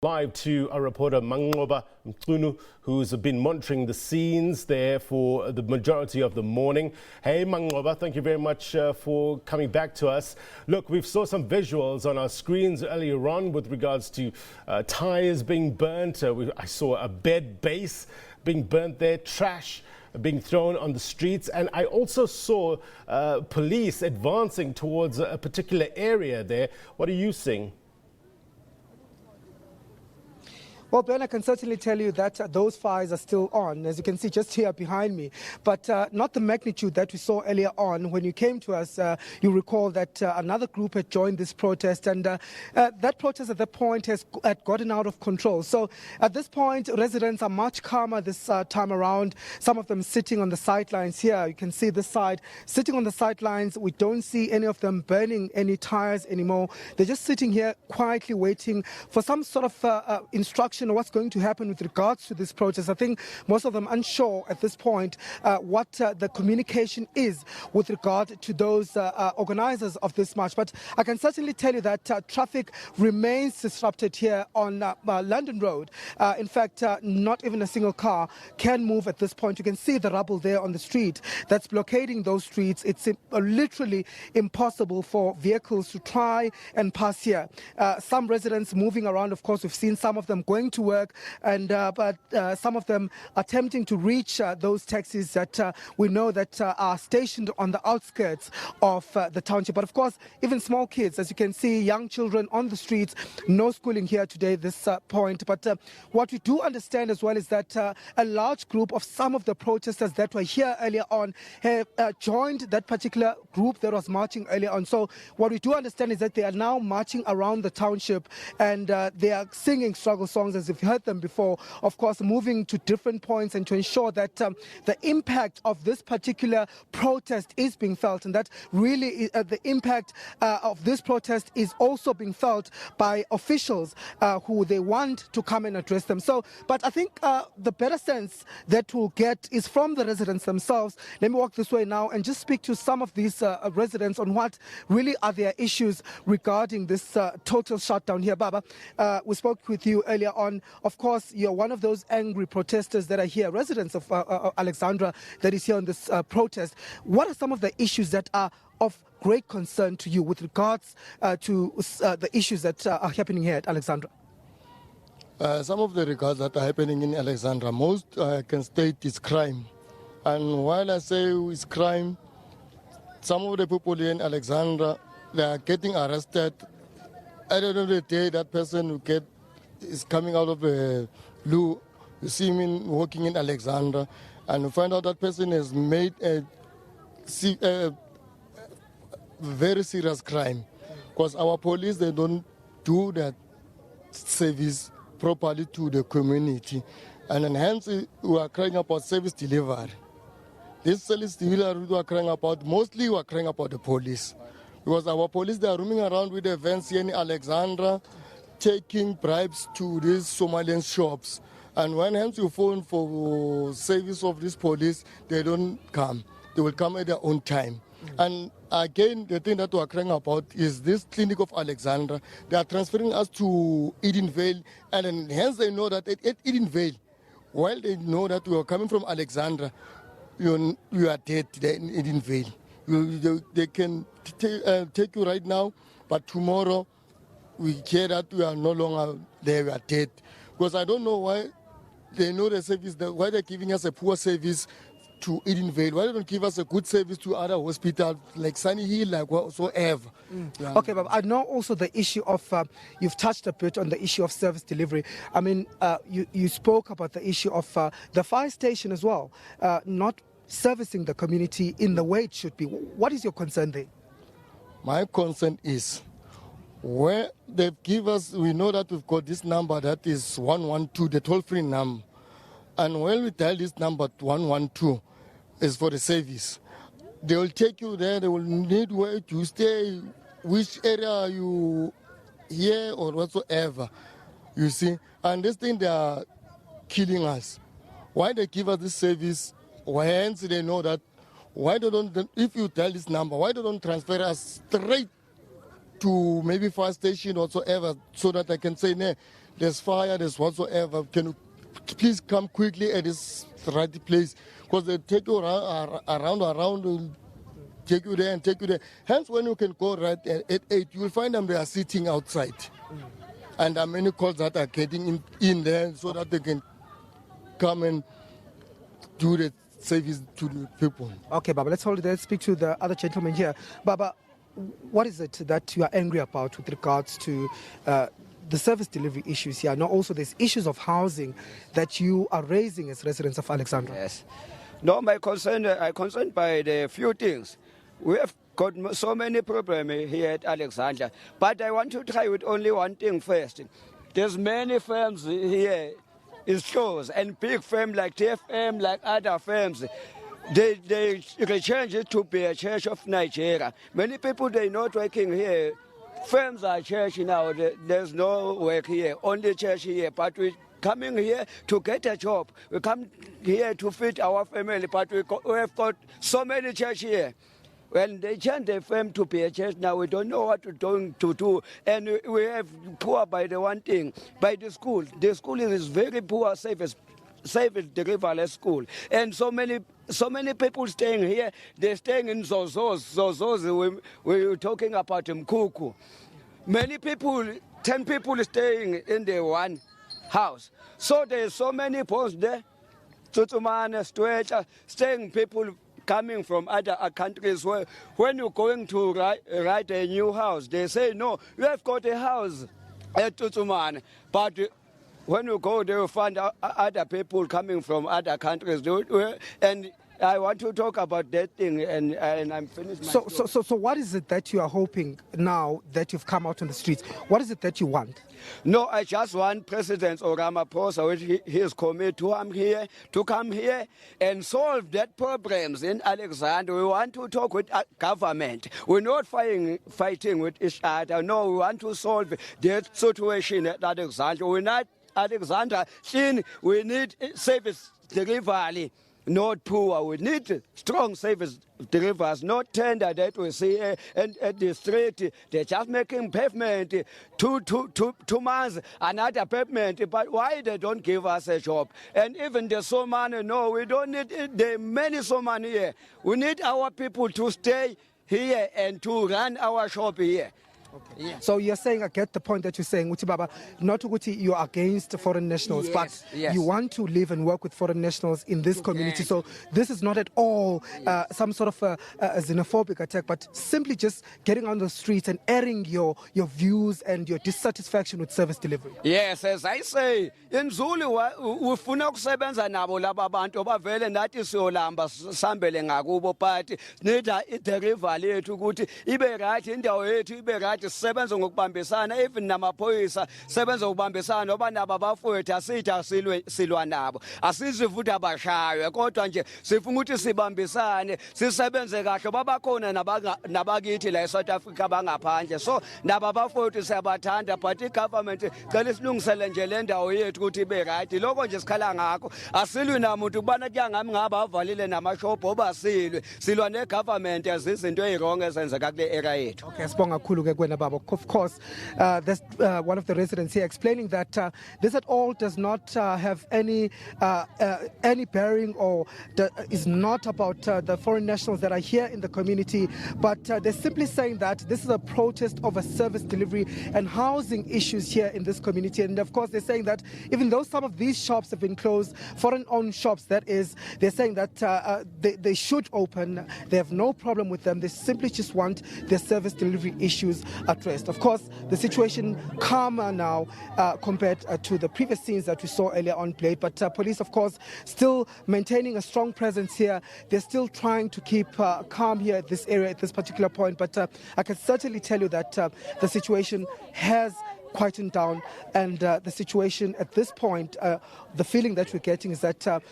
Live to our reporter Manqoba Mchunu, who's been monitoring the scenes there for the majority of the morning. Hey Manqoba, thank you very much for coming back to us. Look, we've saw some visuals on our screens earlier on with regards to tires being burnt. I saw a bed base being burnt there, trash being thrown on the streets, and I also saw police advancing towards a particular area there. What are you seeing? Well, Ben, I can certainly tell you that those fires are still on, as you can see just here behind me, but not the magnitude that we saw earlier on. When you came to us, you recall that another group had joined this protest, and that protest at that point had gotten out of control. So at this point, residents are much calmer this time around, some of them sitting on the sidelines here. You can see this side, sitting on the sidelines. We don't see any of them burning any tires anymore. They're just sitting here quietly waiting for some sort of instruction what's going to happen with regards to this protest. I think most of them unsure at this point what the communication is with regard to those organizers of this march. But I can certainly tell you that traffic remains disrupted here on London Road. In fact, not even a single car can move at this point. You can see the rubble there on the street that's blockading those streets. It's literally impossible for vehicles to try and pass here. Some residents moving around, of course, we've seen some of them going to work, and but some of them attempting to reach those taxis that we know that are stationed on the outskirts of the township. But of course, even small kids, as you can see, young children on the streets, no schooling here today this point. But what we do understand as well is that a large group of some of the protesters that were here earlier on have joined that particular group that was marching earlier on. So what we do understand is that they are now marching around the township, and they are singing struggle songs as you've heard them before, of course, moving to different points and to ensure that the impact of this particular protest is being felt, and that really the impact of this protest is also being felt by officials who they want to come and address them. So, but I think the better sense that we'll get is from the residents themselves. Let me walk this way now and just speak to some of these residents on what really are their issues regarding this total shutdown here. Baba, we spoke with you earlier on. Of course, you're one of those angry protesters that are here, residents of Alexandra that is here on this protest. What are some of the issues that are of great concern to you with regards to the issues that are happening here at Alexandra? Some of the regards that are happening in Alexandra, most I can state is crime. And while I say it's crime, some of the people in Alexandra, they are getting arrested. At the end of the day, that person who is coming out of the blue, you see him walking in Alexandra, and you find out that person has made a very serious crime. Because our police, they don't do that service properly to the community. And hence, we are crying about service delivery. This service delivery we are crying about, mostly we are crying about the police. Because our police, they are roaming around with the vans here in Alexandra, taking bribes to these Somalian shops. And when hence you phone for service of this police, they don't come. They will come at their own time. And again, the thing that we are crying about is this clinic of Alexandra. They are transferring us to Edenvale, and hence they know that at Edenvale, while they know that we are coming from Alexandra, you are dead in Edenvale. They can take you right now, but tomorrow we hear that we are no longer there, we are dead. Because I don't know why they know the service, why they're giving us a poor service to Edenvale. Why they don't give us a good service to other hospitals like Sunny Hill, like whatsoever. Yeah. Okay, but I know also the issue of, you've touched a bit on the issue of service delivery. I mean, you spoke about the issue of the fire station as well, not servicing the community in the way it should be. What is your concern there? My concern is where they give us, we know that we've got this number that is 112, the toll-free number. And when we dial this number 112 is for the service. They will take you there, they will need where to stay, which area are you here or whatsoever, you see. And this thing, they are killing us. Why they give us this service? Hence they know that, why they don't, if you tell this number, why they don't transfer us straight to maybe fire station or whatsoever, so that I can say, nah, there's fire, there's whatsoever. Can you please come quickly at this right place? Because they take you around, take you there and take you there. Hence, when you can go right at 8, you will find them, they are sitting outside. And there are many calls that are getting in there so that they can come and do the service to the people. Okay, Baba, let's hold it there. Let's speak to the other gentleman here. Baba, what is it that you are angry about with regards to the service delivery issues here? Now, also there's issues of housing that you are raising as residents of Alexandra. Yes. No, I'm concerned by the few things. We have got so many problems here at Alexandra, but I want to try with only one thing first. There's many firms here, in stores, and big firms like TFM, like other firms. They change it to be a church of Nigeria. Many people, they're not working here. Firms are church now. There's no work here, only church here. But we coming here to get a job. We come here to feed our family, but we have got so many church here. When they change the firm to be a church now, we don't know what to do. And we have poor by the one thing, by the school. The school is very poor, safest deliverless school. And so many people staying here, they're staying in Zozos. We're talking about Mkuku. Many people, 10 people staying in the one house. So there's so many posts there. Tutumane, Stwecha, staying people coming from other countries where when you're going to write a new house, they say, no, you have got a house at Tutumane. But when you go there, you find other people coming from other countries. And I want to talk about that thing, and I'm finished. So what is it that you are hoping now that you've come out on the streets? What is it that you want? No, I just want President Ramaphosa with his committee to come here and solve that problems in Alexandra. We want to talk with government. We're not fighting with each other. No, we want to solve that situation at Alexandra. We're not Alexandra. We need service delivery. Not poor. We need strong service deliverers, not tender that we see and at the street. They're just making pavement, two months, another pavement. But why they don't give us a job? And even the so money, no, we don't need the many so money here. We need our people to stay here and to run our shop here. Okay. Yeah. So you're saying, I get the point that you're saying, Uti Baba, not Uti, you're against foreign nationals, yes, but you want to live and work with foreign nationals in this community. So this is not at all some sort of a xenophobic attack, but simply just getting on the streets and airing your views and your dissatisfaction with service delivery. Yes, as I say, in Zulu, ufuna ukusebenza nabo laba bantu bavele nathi siyolamba sambele ngakubo, but nida idelivery yethu ukuthi ibe right, indawo yethu ibe right. Sisebenza ngokubambisana, even namaphoyisa sebenza ngokubambisana noba nabo abafowethu asithi silwa nabo, asizi futhi abashaywe, kodwa nje sifuna ukuthi sibambisane, sisebenze kahle. Babakhona nabakithi la eSouth Africa bangaphandle, so nabo abafowethu siyabathanda, but igovernment cela isilungisele nje le ndawo yethu ukuthi ibe right. Lokho nje sikhala ngakho, asilwi namuntu ubana kuyangami ngabe avalile namashop obasilwe, silwa negovernment ezizinto ezirong ezenzeka kule area yethu. Okay, sibonga kakhulu ke kwena baba. Of course, there's one of the residents here explaining that this at all does not have any bearing or is not about the foreign nationals that are here in the community, but they're simply saying that this is a protest over service delivery and housing issues here in this community. And of course, they're saying that even though some of these shops have been closed, foreign-owned shops, that is, they're saying that they should open. They have no problem with them. They simply just want their service delivery issues addressed. Of course, the situation calmer now compared to the previous scenes that we saw earlier on played, but police, of course, still maintaining a strong presence here. They're still trying to keep calm here at this area at this particular point, but I can certainly tell you that the situation has quietened down, and the situation at this point, the feeling that we're getting is that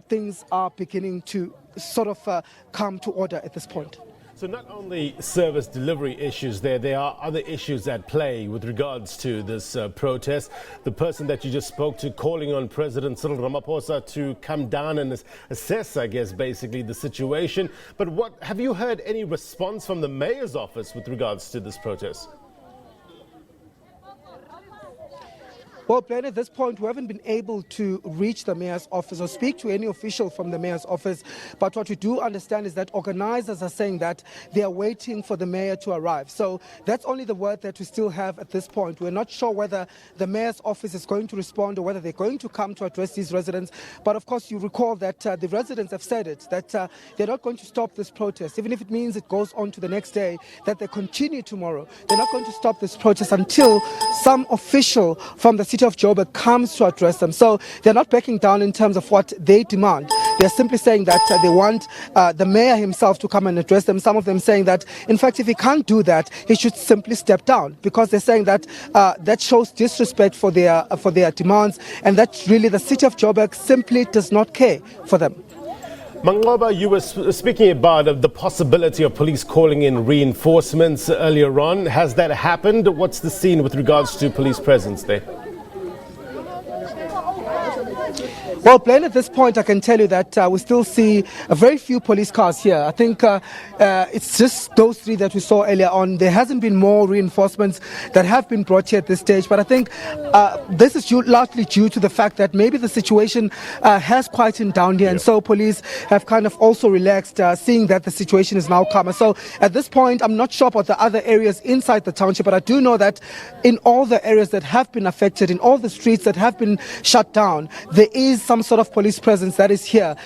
things are beginning to sort of come to order at this point. So not only service delivery issues there are other issues at play with regards to this protest. The person that you just spoke to calling on President Cyril Ramaphosa to come down and assess, I guess, basically the situation. But have you heard any response from the mayor's office with regards to this protest? Well, Blaine, at this point, we haven't been able to reach the mayor's office or speak to any official from the mayor's office. But what we do understand is that organizers are saying that they are waiting for the mayor to arrive. So that's only the word that we still have at this point. We're not sure whether the mayor's office is going to respond or whether they're going to come to address these residents. But of course, you recall that the residents have said it, that they're not going to stop this protest, even if it means it goes on to the next day, that they continue tomorrow. They're not going to stop this protest until some official from the city of Joburg comes to address them. So they're not backing down in terms of what they demand. They're simply saying that they want the mayor himself to come and address them. Some of them saying that, in fact, if he can't do that, he should simply step down, because they're saying that that shows disrespect for their demands, and that really the city of Joburg simply does not care for them. Manqoba, you were speaking about the possibility of police calling in reinforcements earlier on. Has that happened? What's the scene with regards to police presence there? Well, Blaine, at this point, I can tell you that we still see a very few police cars here. I think it's just those three that we saw earlier on. There hasn't been more reinforcements that have been brought here at this stage. But I think this is largely due to the fact that maybe the situation has quietened down here. And so police have kind of also relaxed, seeing that the situation is now calmer. So at this point, I'm not sure about the other areas inside the township, but I do know that in all the areas that have been affected, in all the streets that have been shut down, there is some sort of police presence that is here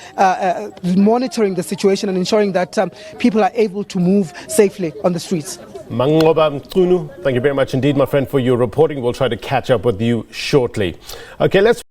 monitoring the situation and ensuring that people are able to move safely on the streets. Manqoba Mchunu, thank you very much indeed, my friend, for your reporting. We'll try to catch up with you shortly. Okay, let's